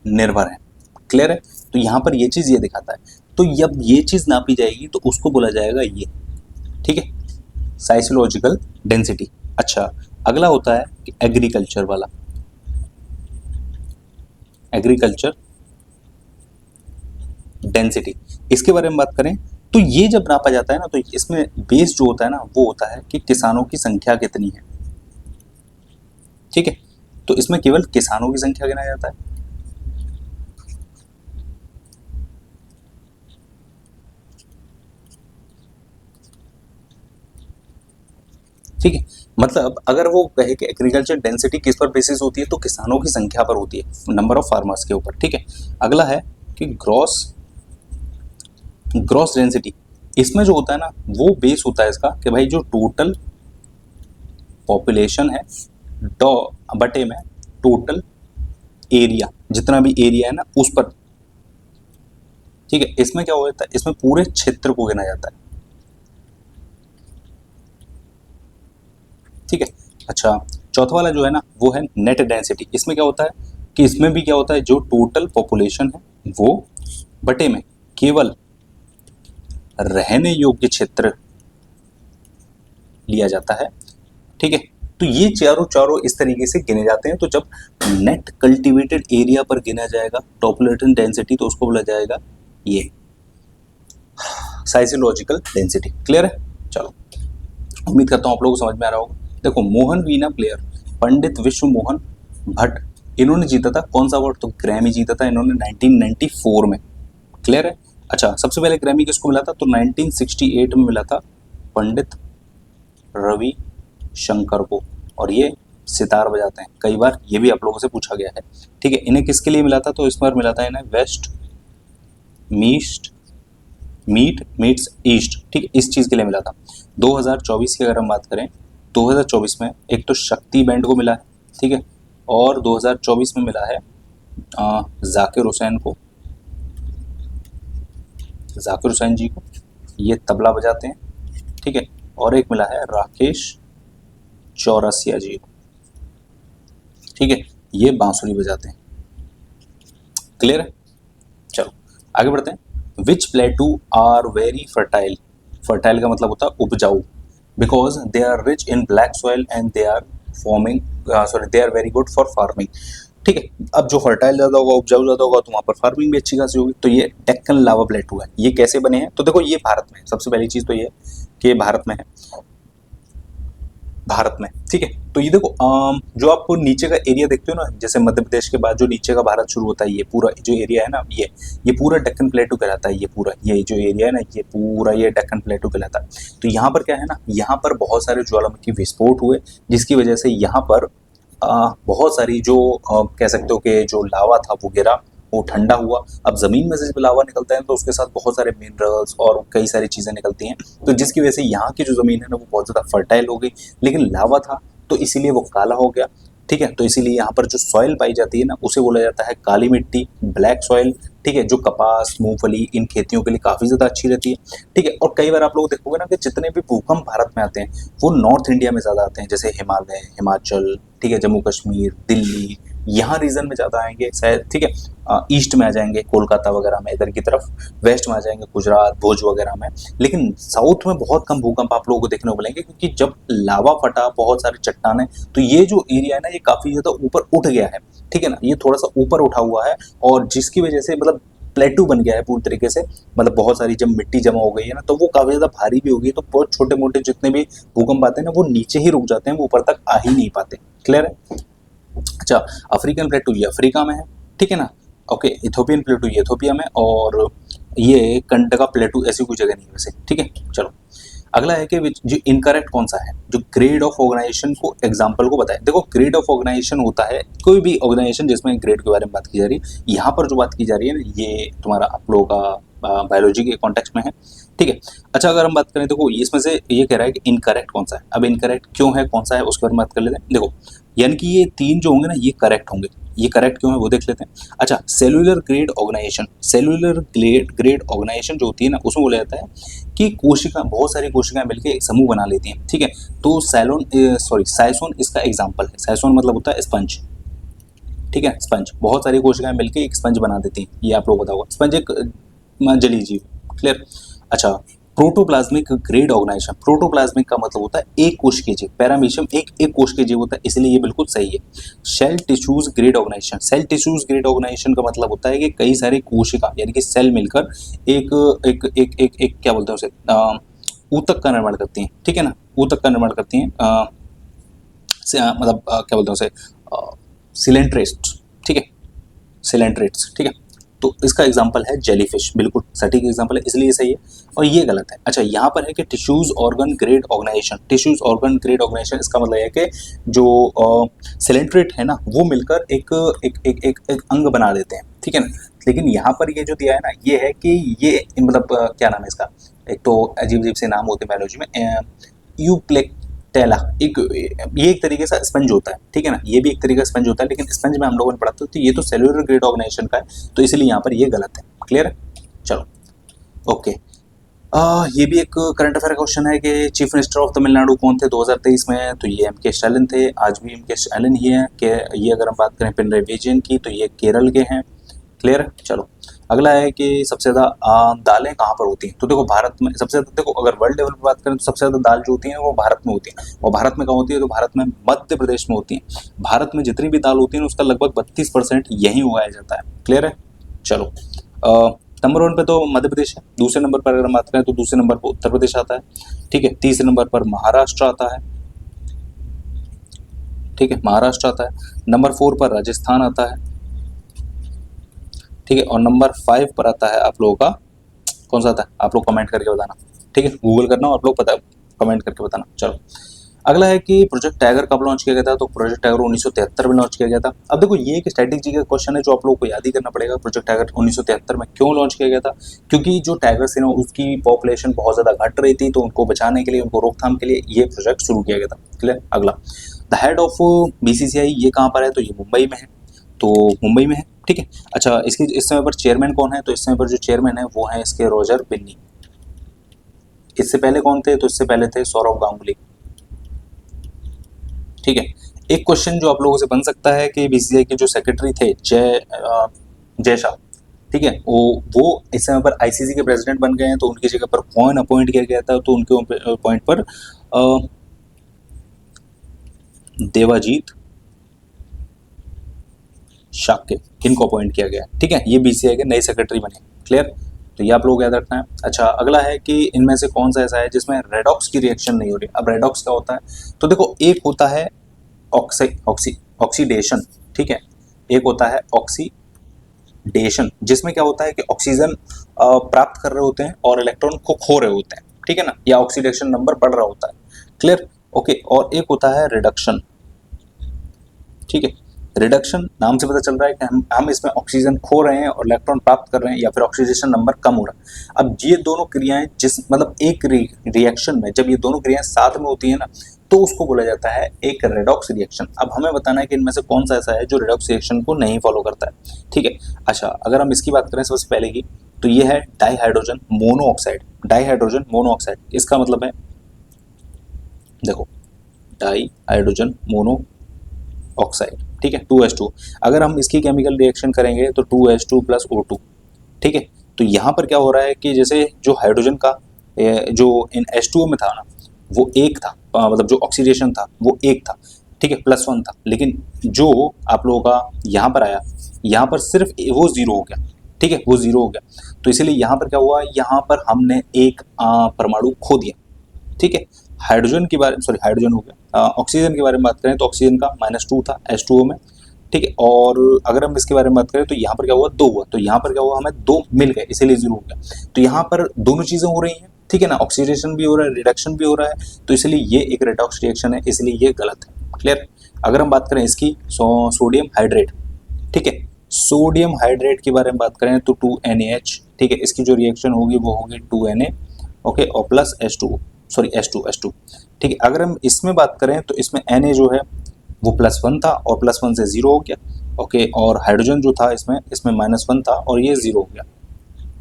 निर्भर हैं। क्लियर है? तो यहां पर ये चीज ये दिखाता है, तो जब ये चीज नापी जाएगी तो उसको बोला जाएगा ये, ठीक है, साइकोलॉजिकल डेंसिटी। अच्छा अगला होता है कि एग्रीकल्चर वाला, एग्रीकल्चर डेंसिटी। इसके बारे में बात करें तो ये जब नापा जाता है ना, तो इसमें बेस जो होता है ना, वो होता है कि किसानों की संख्या कितनी है, ठीक है। तो इसमें केवल किसानों की संख्या गिना जाता है। ठीक है, मतलब अगर वो कहे कि एग्रीकल्चर डेंसिटी किस पर बेसिस होती है, तो किसानों की संख्या पर होती है, नंबर ऑफ फार्मर्स के ऊपर, ठीक है। अगला है कि ग्रॉस डेंसिटी। इसमें जो होता है ना, वो बेस होता है इसका कि भाई जो टोटल पॉपुलेशन है बटे में टोटल एरिया, जितना भी एरिया है ना उस पर, ठीक है। इसमें क्या होता है, इसमें पूरे क्षेत्र को गिना जाता है, ठीक है। अच्छा चौथा वाला जो है ना, वो है नेट डेंसिटी। इसमें क्या होता है कि इसमें भी क्या होता है, जो टोटल पॉपुलेशन है वो बटे में केवल रहने योग्य क्षेत्र लिया जाता है, ठीक है। तो ये चारों इस तरीके से गिने जाते हैं। तो जब नेट कल्टीवेटेड एरिया पर गिना जाएगा पॉपुलेशन डेंसिटी, तो उसको बोला जाएगा ये साइकोलॉजिकल डेंसिटी। क्लियर है? चलो उम्मीद करता हूँ आप लोगों को समझ में आ रहा होगा। देखो मोहन वीणा प्लेयर पंडित विश्व मोहन भट्ट, इन्होंने जीता था कौन सा अवार्ड, तो ग्रैमी जीता था इन्होंने 1994 में। क्लियर है? अच्छा सबसे पहले ग्रैमी किसको मिला था, तो 1968 में मिला था पंडित रवि शंकर को, और ये सितार बजाते हैं, कई बार ये भी आप लोगों से पूछा गया है। ठीक है, इन्हें किसके लिए मिला था? तो इस बार मिला था इन्हें वेस्ट मीस्ट मीट्स ईस्ट। ठीक है, इस चीज़ के लिए मिला था। 2024 की अगर हम बात करें, 2024 में एक तो शक्ति बैंड को मिला है, ठीक है, और 2024 में मिला है जाकिर हुसैन को, जाकिर हुसैन जी को, ये तबला बजाते हैं, ठीक है, और एक मिला है राकेश चौरसिया जी को, ठीक है, ये बांसुरी बजाते हैं। क्लियर है? चलो आगे बढ़ते हैं। Which plateau are very fertile, fertile का मतलब होता है उपजाऊ, because they are rich in black soil and they are forming they are very good for farming. ठीक है, अब जो फर्टाइल ज़्यादा होगा, उपजाऊ ज़्यादा होगा, तो वहाँ पर फार्मिंग भी अच्छी खासी होगी। तो ये डेक्कन लावा प्लेटू है। ये कैसे बने हैं? तो देखो, ये भारत में है। सबसे पहली चीज़ तो ये है कि ये भारत में है, भारत में, ठीक है। तो ये देखो, जो आप नीचे का एरिया देखते हो ना, जैसे मध्य प्रदेश के बाद जो नीचे का भारत शुरू होता है, ये पूरा जो एरिया है ना, ये पूरा डेक्कन प्लेटू कहलाता है। ये पूरा ये जो एरिया है ना, ये पूरा ये डेक्कन प्लेटू कहलाता है। तो यहाँ पर क्या है ना, यहाँ पर बहुत सारे ज्वालामुखी विस्फोट हुए, जिसकी वजह से यहाँ पर बहुत सारी जो कह सकते हो कि जो लावा था वो गिरा, वो ठंडा हुआ। अब ज़मीन में से जब लावा निकलता है तो उसके साथ बहुत सारे मिनरल्स और कई सारी चीज़ें निकलती हैं, तो जिसकी वजह से यहाँ की जो ज़मीन है ना, वो बहुत ज़्यादा फर्टाइल हो गई। लेकिन लावा था तो इसीलिए वो काला हो गया, ठीक है। तो इसीलिए यहाँ पर जो सॉइल पाई जाती है ना, उसे बोला जाता है काली मिट्टी, ब्लैक सॉइल, ठीक है, जो कपास, मूंगफली, इन खेतियों के लिए काफ़ी ज़्यादा अच्छी रहती है, ठीक है। और कई बार आप लोग देखोगे ना कि जितने भी भूकंप भारत में आते हैं वो नॉर्थ इंडिया में ज़्यादा आते हैं, जैसे हिमालय, हिमाचल, ठीक है, जम्मू कश्मीर, दिल्ली, यहाँ रीजन में ज़्यादा आएंगे शायद, ठीक है। ईस्ट में आ जाएंगे कोलकाता वगैरह में, इधर की तरफ, वेस्ट में आ जाएंगे गुजरात, भुज वगैरह में। लेकिन साउथ में बहुत कम भूकंप आप लोगों को देखने को मिलेंगे, क्योंकि जब लावा फटा, बहुत सारी चट्टानें, तो ये जो एरिया है ना, ये काफ़ी ज़्यादा ऊपर उठ गया है, ठीक है ना, ये थोड़ा सा ऊपर उठा हुआ है, और जिसकी वजह से मतलब प्लेटू बन गया है पूरी तरीके से। मतलब बहुत सारी जब मिट्टी जमा हो गई है ना, तो वो काफ़ी ज़्यादा भारी भी हो गई है, तो बहुत छोटे मोटे जितने भी भूकंप आते हैं ना, वो नीचे ही रुक जाते हैं, वो ऊपर तक आ ही नहीं पाते। क्लियर है? अच्छा, अफ्रीकन प्लेटू ये अफ्रीका में है, ठीक है ना। ओके, इथोपियन प्लेटू ये इथोपिया में, और ये कंटका प्लेटू ऐसी कोई जगह नहीं है वैसे, ठीक है। चलो अगला है कि जो इनकरेक्ट कौन सा है, जो ग्रेड ऑफ ऑर्गेनाइजेशन को एग्जांपल को बताए। देखो, ग्रेड ऑफ ऑर्गेनाइजेशन होता है कोई भी ऑर्गेनाइजेशन जिसमें ग्रेड के बारे में बात की जा रही है। यहाँ पर जो बात की जा रही है ना, ये तुम्हारा आप लोगों का बायोलॉजी के कॉन्टेक्स्ट में है, ठीक है। अच्छा, अगर हम बात करें, देखो इसमें से ये कह रहा है कि इनकरेक्ट कौन सा है। अब इनकरेक्ट क्यों है, कौन सा है, उसके बारे में बात कर लेते हैं। देखो, यानी कि ये तीन जो होंगे ना, ये करेक्ट होंगे। ये करेक्ट क्यों है वो देख लेते हैं। अच्छा, cellular grade organisation, cellular grade organisation जो होती है ना, उसमें बोला जाता है कि कोशिका, बहुत सारी कोशिकाएं मिलकर एक समूह बना लेती हैं, ठीक है। तो साइसोन इसका एग्जाम्पल है। साइसोन मतलब होता है स्पंज, ठीक है, स्पंज, बहुत सारी कोशिकाएं मिलकर एक स्पंज बना देती हैं, ये आप लोगों को पता होगा। स्पंज एक जलीय जीव, क्लियर। अच्छा, प्रोटोप्लाज्मिक ग्रेड ऑर्गेनाइजेशन, प्रोटोप्लाज्मिक का मतलब होता है एक कोशिकीय जीव, पैरामीशियम एक कोशिकीय जीव होता है, इसलिए ये बिल्कुल सही है। Cell tissues grade organisation, cell tissues grade organisation का मतलब होता है कि कई सारे कोशिका यानी कि सेल मिलकर एक एक एक एक, एक क्या बोलते हैं उसे, ऊतक का निर्माण करती हैं, ठीक है ना, ऊतक का निर्माण करती हैं, मतलब क्या बोलते हैं उसे, सिलेंट्रेस्ट, ठीक है, सिलेंट्रेट्स, ठीक है। तो इसका एग्जांपल है जेलीफिश, बिल्कुल सटीक एग्जांपल है, इसलिए सही है, और ये गलत है। अच्छा, यहाँ पर है कि tissues organ grade organisation, tissues organ grade organisation, इसका मतलब है कि जो सिलेंट्रेट है ना, वो मिलकर एक एक एक एक, एक अंग बना देते हैं, ठीक है ना। लेकिन यहाँ पर ये जो दिया है ना, ये है कि ये मतलब क्या नाम है इसका, एक तो अजीब अजीब से नाम होते हैं बायोलॉजी में, यूप्लेक्टेला, ये एक तरीके से स्पंज होता है, ठीक है ना, ये भी एक तरीके का स्पंज होता है, लेकिन स्पंज में हम लोगों ने पढ़ा था, तो ये तो सेलुलर ग्रेड ऑर्गेनाइजेशन का है, तो इसलिए यहाँ पर ये गलत है। क्लियर है? चलो ओके। ये भी एक करंट अफेयर क्वेश्चन है कि चीफ मिनिस्टर ऑफ तमिलनाडु कौन थे 2023 में, तो ये एम.के. स्टालिन थे, आज भी एम.के. स्टालिन ही है। कि ये अगर हम बात करें पिनराई विजयन की, तो ये केरल के हैं। क्लियर है? चलो अगला है कि सबसे ज़्यादा दालें कहाँ पर होती हैं, तो देखो भारत में सबसे ज़्यादा, देखो अगर वर्ल्ड लेवल पर बात करें तो सबसे ज़्यादा दाल जो होती है वो भारत में होती है, और भारत में कहाँ होती है, तो भारत में मध्य प्रदेश में होती है। भारत में जितनी भी दाल होती है उसका लगभग 32% यहीं उगाया जाता है। क्लियर है? चलो नंबर 1 पे तो मध्य प्रदेश है, दूसरे नंबर पर अगर हम बात करें तो दूसरे नंबर पर उत्तर प्रदेश आता है, ठीक है, तीसरे नंबर पर महाराष्ट्र आता है, ठीक है, महाराष्ट्र आता है, नंबर 4 पर राजस्थान आता है, ठीक है, और नंबर 5 पर आता है आप लोगों का कौन सा आता है, आप लोग कमेंट करके बताना, ठीक है, गूगल करना और आप लोग पता कमेंट करके बताना। चलो अगला है कि प्रोजेक्ट टाइगर कब लॉन्च किया गया था, तो प्रोजेक्ट टाइगर 1973 में लॉन्च किया गया था। अब देखो ये एक स्ट्रैटेजी का क्वेश्चन है जो आप लोगों को याद ही करना पड़ेगा। प्रोजेक्ट टाइगर 1973 में क्यों लॉन्च किया गया था, क्योंकि जो टाइगर्स थी ना उसकी पॉपुलेशन बहुत ज़्यादा घट रही थी, तो उनको बचाने के लिए, उनको रोकथाम के लिए ये प्रोजेक्ट शुरू किया गया था। क्लियर। अगला, द हेड ऑफ बीसीसीआई ये कहाँ पर है, तो ये मुंबई में है, तो मुंबई में है। ठीक है। अच्छा, इसकी इस समय पर चेयरमैन कौन है, तो इस समय पर जो चेयरमैन है वो है इसके रॉजर बिन्नी। इससे पहले कौन थे, तो इससे पहले थे सौरव गांगुली। ठीक है। एक क्वेश्चन जो आप लोगों से बन सकता है कि बीसीसीआई के जो सेक्रेटरी थे जय शाह, ठीक है, वो इस समय पर आईसीसी के प्रेसिडेंट बन गए हैं, तो उनकी जगह पर कौन अपॉइंट किया गया था, तो उनके पॉइंट पर देवाजीत शाक्य, किनको अपॉइंट किया गया। ठीक है, ये बीसीसीआई के नए सेक्रेटरी बने। क्लियर। तो ये आप लोग याद रखना है। अच्छा, अगला है कि इनमें से कौन सा ऐसा है जिसमें रेडॉक्स की रिएक्शन नहीं हो रही। अब रेडॉक्स क्या होता है, तो देखो एक होता है ऑक्सीडेशन। ठीक है, एक होता है ऑक्सीडेशन, जिसमें क्या होता है कि ऑक्सीजन प्राप्त कर रहे होते हैं और इलेक्ट्रॉन को खो रहे होते हैं। ठीक है ना, या ऑक्सीडेशन नंबर बढ़ रहा होता है। क्लियर। ओके। और एक होता है रिडक्शन। ठीक है, रिडक्शन नाम से पता चल रहा है कि हम इसमें ऑक्सीजन खो रहे हैं और इलेक्ट्रॉन प्राप्त कर रहे हैं, या फिर ऑक्सीडेशन नंबर कम हो रहा है। अब ये दोनों क्रियाएं जिस मतलब एक रिएक्शन में जब ये दोनों क्रियाएं साथ में होती है ना, तो उसको बोला जाता है एक रेडॉक्स रिएक्शन। अब हमें बताना है कि इनमें से कौन सा ऐसा है जो रेडॉक्स रिएक्शन को नहीं फॉलो करता है। ठीक है। अच्छा, अगर हम इसकी बात करें सबसे पहले की, तो ये है डाईहाइड्रोजन मोनोऑक्साइड। डाईहाइड्रोजन मोनोऑक्साइड इसका मतलब है, देखो, डाईहाइड्रोजन मोनो ऑक्साइड। ठीक है, 2H2। अगर हम इसकी केमिकल रिएक्शन करेंगे तो 2H2 प्लस O2। ठीक है, तो यहाँ पर क्या हो रहा है कि जैसे जो हाइड्रोजन का जो इन H2O में था ना, वो एक था, मतलब जो ऑक्सीडेशन था वो एक था। ठीक है, +1 था, लेकिन जो आप लोगों का यहाँ पर आया, यहाँ पर सिर्फ वो जीरो हो गया। ठीक है, वो जीरो हो गया, तो इसीलिए यहाँ पर क्या हुआ, यहाँ पर हमने एक परमाणु खो दिया। ठीक है, हाइड्रोजन के बारे में, सॉरी हाइड्रोजन हो गया, ऑक्सीजन के बारे में बात करें तो ऑक्सीजन का -2 था H2O में। ठीक है, और अगर हम इसके बारे में बात करें तो यहाँ पर क्या हुआ, 2 हुआ, तो यहाँ पर क्या हुआ, हमें 2 मिल गए, इसीलिए 0 हो गया। तो यहाँ पर दोनों चीज़ें हो रही हैं। ठीक है ना, ऑक्सीडेशन भी हो रहा है, रिडक्शन भी हो रहा है, तो इसलिए ये एक रेडॉक्स रिएक्शन है, इसलिए ये गलत है। क्लियर। अगर हम बात करें इसकी सोडियम हाइड्रेट, ठीक है, सोडियम हाइड्रेट के बारे में बात करें तो 2NaH। ठीक है, इसकी जो रिएक्शन होगी वो होगी 2Na, ओके, और प्लस H2O, सॉरी H2। ठीक है, अगर हम इसमें बात करें तो इसमें Na जो है वो +1 था और +1 से 0 हो गया। ओके, और हाइड्रोजन जो था इसमें -1 था और ये 0 हो गया।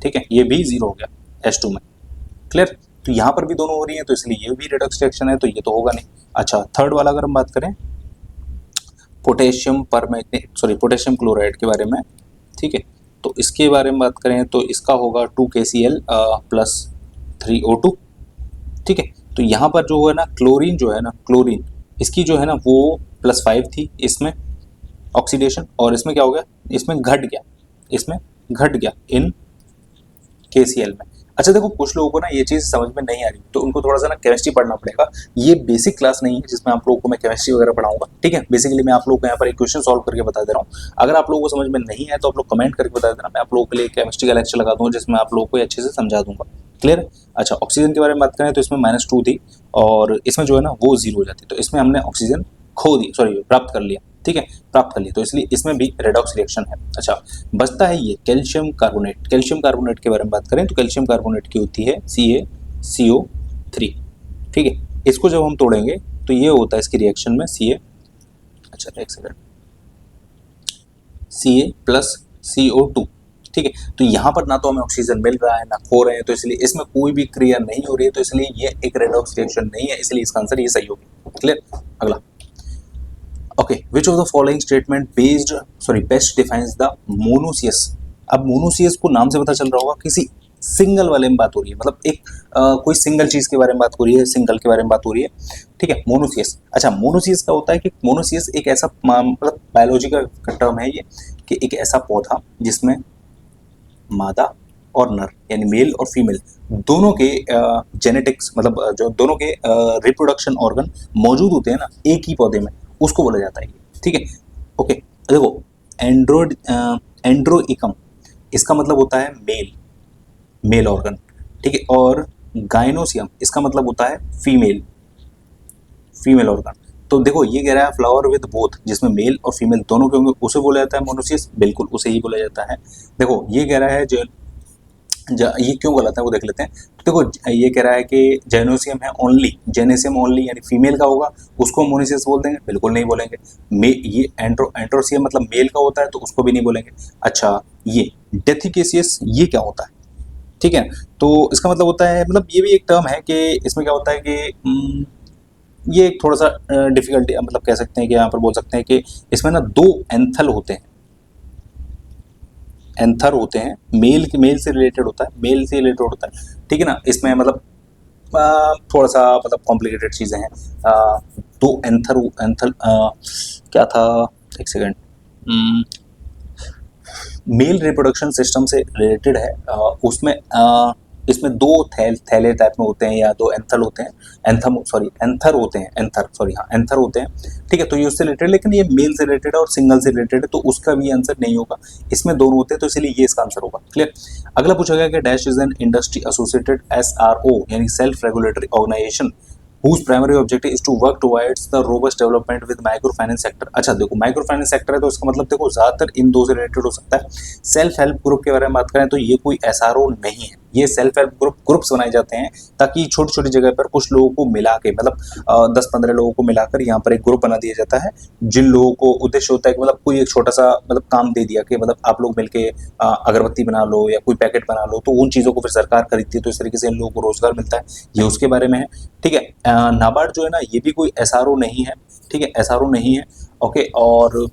ठीक है, ये भी 0 हो गया H2 में। क्लियर। तो यहाँ पर भी दोनों हो रही है, तो इसलिए ये भी रेडॉक्स रिएक्शन है, तो ये तो होगा नहीं। अच्छा, थर्ड वाला अगर हम बात करें potassium permanganate, sorry potassium chloride के बारे में, ठीक है, तो इसके बारे में बात करें तो इसका होगा 2KCl प्लस 3O2। ठीक है, तो यहाँ पर जो है ना क्लोरीन, जो है ना क्लोरीन, इसकी जो है ना वो +5 थी इसमें ऑक्सीडेशन, और इसमें क्या हो गया, इसमें घट गया, इसमें घट गया इन KCl में। अच्छा देखो, कुछ लोगों को ना ये चीज़ समझ में नहीं आ रही, तो उनको थोड़ा सा ना केमिस्ट्री पढ़ना पड़ेगा। ये बेसिक क्लास नहीं है जिसमें आप लोगों को मैं केमिस्ट्री वगैरह पढ़ाऊंगा। ठीक है, बेसिकली मैं आप लोगों को यहाँ पर एक क्वेश्चन सॉल्व करके बता दे रहा हूँ। अगर आप लोगों को समझ में नहीं है तो आप लोग कमेंट करके बता देना, मैं आप लोगों के लिए केमिस्ट्री का लेक्चर लगा दूँगा जिसमें आप लोगों को अच्छे से समझा दूंगा। क्लियर। अच्छा, ऑक्सीजन के बारे में बात करें तो इसमें -2 थी और इसमें जो है ना वो 0 हो जाती, तो इसमें हमने ऑक्सीजन खो दी, सॉरी प्राप्त कर लिया। ठीक है, प्राप्त कर लिया, तो इसलिए इसमें भी रेडॉक्स रिएक्शन है। अच्छा, बचता है ये कैल्शियम कार्बोनेट। कैल्शियम कार्बोनेट के बारे में बात करें तो कैल्शियम कार्बोनेट की होती है CaCO3। ठीक है, इसको जब हम तोड़ेंगे तो ये होता है इसकी रिएक्शन में Ca, अच्छा एक सेकंड, Ca प्लस CO2। ठीक है, तो यहाँ पर ना तो हमें ऑक्सीजन मिल रहा है ना खो रहे हैं, तो इसलिए इसमें कोई भी क्रिया नहीं हो रही है, तो इसलिए ये एक रेडॉक्स रिएक्शन नहीं है, इसलिए इसका आंसर ये सही होगा। क्लियर। अगला, okay, which of the following statement best defines the monoecious. अब मोनोसियस को नाम से पता चल रहा होगा किसी सिंगल वाले में बात हो रही है, मतलब एक कोई सिंगल चीज के बारे में बात हो रही है, सिंगल के बारे में बात हो रही है। ठीक है, मोनोसियस। अच्छा, मोनोसियस क्या होता है कि मोनोसियस एक ऐसा मतलब बायोलॉजी का टर्म है ये, कि एक ऐसा पौधा जिसमें मादा और नर यानी मेल और फीमेल दोनों के जेनेटिक्स, मतलब जो दोनों के रिप्रोडक्शन ऑर्गन मौजूद होते हैं ना एक ही पौधे में, उसको बोला जाता है ये। ठीक है, ओके, देखो, एंड्रोइकम इसका मतलब होता है मेल ऑर्गन। ठीक है, और गाइनोसियम इसका मतलब होता है फीमेल ऑर्गन। तो देखो ये कह रहा है फ्लावर विद बोथ, जिसमें मेल और फीमेल दोनों के होंगे, उसे बोला जाता है मोनोसियस, बिल्कुल उसे ही बोला जाता है। देखो ये कह रहा है जो ये क्यों गलत है वो देख लेते हैं। तो देखो ये कह रहा है कि जेनोसियम है ओनली, जेनेसियम ओनली यानी फीमेल का होगा, उसको मोनोसियस बोल देंगे, बिल्कुल नहीं बोलेंगे। ये एंड्रोसियम मतलब मेल का होता है तो उसको भी नहीं बोलेंगे। अच्छा ये डेथिकेसियस ये क्या होता है, ठीक है। तो इसका मतलब होता है, मतलब ये भी एक टर्म है कि इसमें क्या होता है कि ये एक थोड़ा सा डिफिकल्टी मतलब कह सकते हैं कि यहाँ पर बोल सकते हैं कि इसमें ना दो एंथल होते हैं, एंथर होते हैं, मेल से रिलेटेड होता है, मेल से रिलेटेड होता है, ठीक है ना। इसमें मतलब थोड़ा सा मतलब कॉम्प्लिकेटेड चीज़ें हैं। दो एंथल क्या था, एक सेकेंड, मेल रिप्रोडक्शन सिस्टम से रिलेटेड है। उसमें इसमें दो थैले टाइप में होते हैं या दो एंथल होते हैं, एंथर होते हैं, एंथर होते हैं, ठीक है। तो ये उससे रिलेटेड, लेकिन ये मेल से रिलेटेड है और सिंगल से रिलेटेड है, तो उसका भी आंसर नहीं होगा। इसमें दोनों होते हैं तो इसलिए ये इसका आंसर होगा। क्लियर। अगला पूछा गया कि dash is an industry associated SRO यानी self regulatory organisation whose primary objective is to work towards the robust development with micro finance sector। अच्छा देखो माइक्रो फाइनेंस सेक्टर है तो इसका मतलब देखो ज्यादातर इन दो से रिलेटेड हो सकता है। सेल्फ हेल्प ग्रुप के बारे में बात करें तो ये कोई SRO नहीं है, ये सेल्फ हेल्प ग्रुप्स बनाए जाते हैं ताकि छोटी छोटी जगह पर कुछ लोगों को मिला के मतलब 10-15 लोगों को मिलाकर यहाँ पर एक ग्रुप बना दिया जाता है, जिन लोगों को उद्देश्य होता है कि मतलब कोई एक छोटा सा मतलब काम दे दिया कि मतलब आप लोग मिलके अगरबत्ती बना लो या कोई पैकेट बना लो, तो उन चीज़ों को फिर सरकार खरीदती है, तो इस तरीके से इन लोगों को रोजगार मिलता है, ये उसके बारे में है, ठीक है। नाबार्ड जो है ना ये भी कोई SRO नहीं है, ठीक है, SRO नहीं है, ओके। और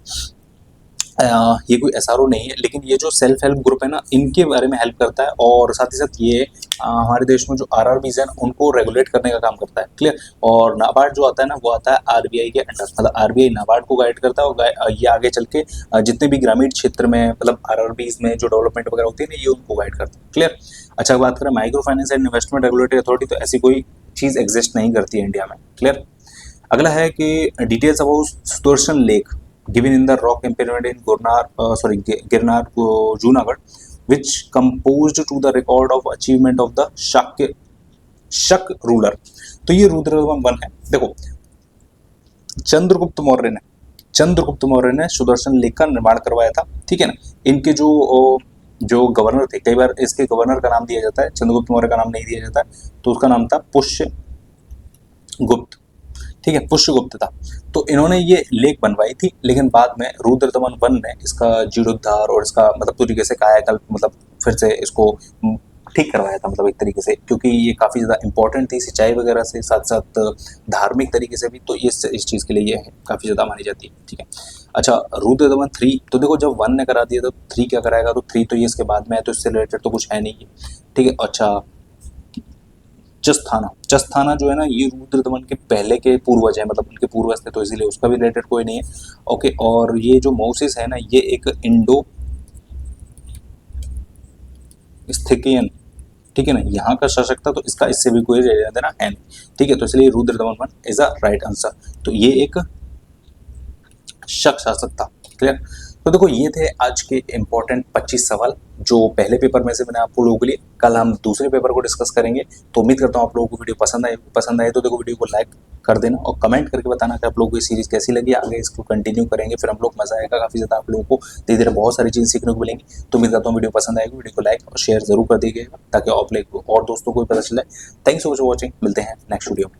ये कोई SRO नहीं है, लेकिन ये जो सेल्फ हेल्प ग्रुप है ना इनके बारे में हेल्प करता है, और साथ ही साथ ये हमारे देश में जो RRBs हैं उनको रेगुलेट करने का काम करता है। क्लियर। और नाबार्ड जो आता है ना वो आता है RBI के अंडर, मतलब RBI नाबार्ड को गाइड करता है, और ये आगे चल के जितने भी ग्रामीण क्षेत्र में मतलब RRBs में जो डेवलपमेंट वगैरह होती है ना ये उनको गाइड करता है। क्लियर। अच्छा बात करें micro finance and investment regulatory authority, तो ऐसी कोई चीज़ एग्जिस्ट नहीं करती है इंडिया में। क्लियर। अगला है कि details about Sudarshan lake given in the rock impalement in Girnar, Junagadh, which composed to the record of achievement of the शक रूलर। तो ये रुद्रदमन वन है। देखो चंद्रगुप्त मौर्य ने सुदर्शन लेक का निर्माण करवाया था, ठीक है ना। इनके जो गवर्नर थे, कई बार इसके गवर्नर का नाम दिया जाता है, चंद्रगुप्त मौर्य का नाम नहीं दिया जाता है, तो उसका नाम था पुष्यगुप्त, ठीक है, पुष्यगुप्त था। तो इन्होंने ये लेक बनवाई थी, लेकिन बाद में रुद्रदमन वन ने इसका जीर्णोद्धार और इसका मतलब पूरी तरीके से कायाकल्प मतलब फिर से इसको ठीक करवाया था, मतलब एक तरीके से, क्योंकि ये काफ़ी ज़्यादा इंपॉर्टेंट थी सिंचाई वगैरह से साथ साथ धार्मिक तरीके से भी, तो इस चीज़ के लिए ये काफ़ी ज़्यादा मानी जाती है, ठीक है। अच्छा रुद्रदमन 3, तो देखो जब 1 ने करा दिया तो 3 क्या कराएगा, तो 3 तो ये इसके बाद में है, तो इससे रिलेटेड तो कुछ है नहीं है, ठीक है। अच्छा जस्थाना जो है ना ये रुद्रदमन के पहले के पूर्वज है, मतलब उनके पूर्वज थे, तो इसीलिए उसका भी रिलेटेड कोई नहीं है, ओके। और ये जो मोसिस है ना ये एक इंडो स्थिकियन, ठीक है ना, यहाँ का शासक था, तो इसका इससे भी कोई लेना देना है नहीं, ठीक है। तो इसलिए Rudradaman one is a right answer. तो ये एक शक शासक था। क्लियर। तो देखो ये थे आज के इंपॉर्टेंट 25 सवाल जो पहले पेपर में से मैंने आपको लोगों के लिए। कल हम दूसरे पेपर को डिस्कस करेंगे, तो उम्मीद करता हूँ आप लोगों को वीडियो पसंद आए तो देखो वीडियो को लाइक कर देना और कमेंट करके बताना कि आप लोगों को ये सीरीज कैसी लगी। आगे इसको कंटिन्यू करेंगे, फिर हम लोग मजा आएगा काफ़ी ज़्यादा, आप लोगों को धीरे धीरे बहुत सारी चीज़ सीखने को मिलेंगी। तो उम्मीद करता हूँ वीडियो पसंद आएगी, वीडियो को लाइक और शेयर जरूर कर दीजिएगा ताकि आप लोग और दोस्तों को भी पता चले। थैंक्स फॉर वॉचिंग, मिलते हैं नेक्स्ट वीडियो में।